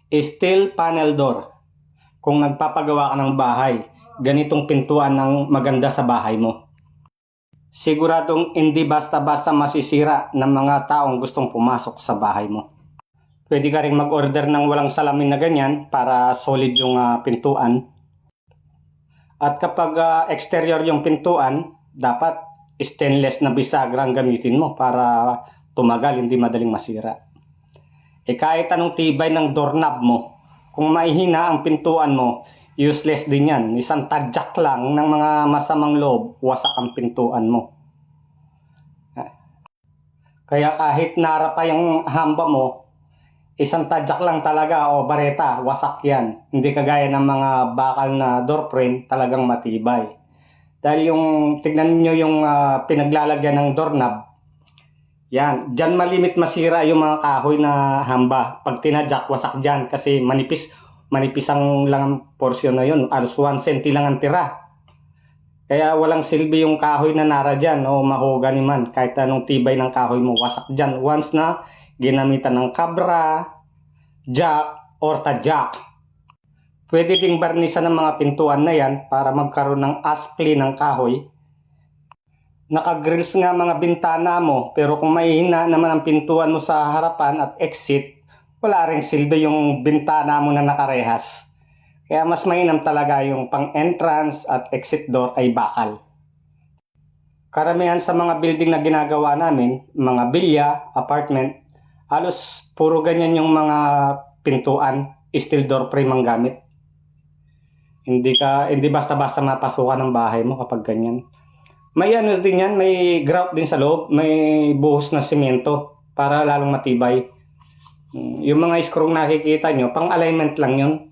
Steel panel door. Kung nagpapagawa ka ng bahay, ganitong pintuan ng maganda sa bahay mo. Siguradong hindi basta-basta masisira ng mga taong gustong pumasok sa bahay mo. Pwede ka rin mag-order ng walang salamin na ganyan para solid yung pintuan. At kapag exterior yung pintuan, dapat stainless na bisagra ang gamitin mo para tumagal, hindi madaling masira. Kahit anong tibay ng doorknob mo, kung mahihina ang pintuan mo, useless din yan. Isang tadyak lang ng mga masamang loob, wasak ang pintuan mo. Kaya kahit nara pa yung hamba mo, isang tadyak lang talaga o bareta, wasak yan. Hindi kagaya ng mga bakal na door frame, talagang matibay. Dahil tignan nyo yung pinaglalagyan ng doorknob, yan, dyan malimit masira yung mga kahoy na hamba. Pag tinadyak, wasak dyan kasi manipis ang lang portion na yun. Alos 1 cm lang ang tira. Kaya walang silbi yung kahoy na nara dyan o mahogany man. Kahit anong tibay ng kahoy mo, wasak dyan. Once na ginamitan ng kabra, jack, or tadyak. Pwede ding barnisan ng mga pintuan na yan para magkaroon ng aspli ng kahoy. Naka-grills nga mga bintana mo, pero kung mahihina naman ang pintuan mo sa harapan at exit, wala ring silbi yung bintana mo na nakarehas. Kaya mas mainam talaga yung pang-entrance at exit door ay bakal. Karamihan sa mga building na ginagawa namin, mga bilya, apartment, halos puro ganyan yung mga pintuan, steel door frame ang gamit. Hindi basta-basta mapasukan ng bahay mo kapag ganyan. May ano din yan, may grout din sa loob, may buhos na simento para lalong matibay. Yung mga screw nakikita nyo, pang alignment lang yun.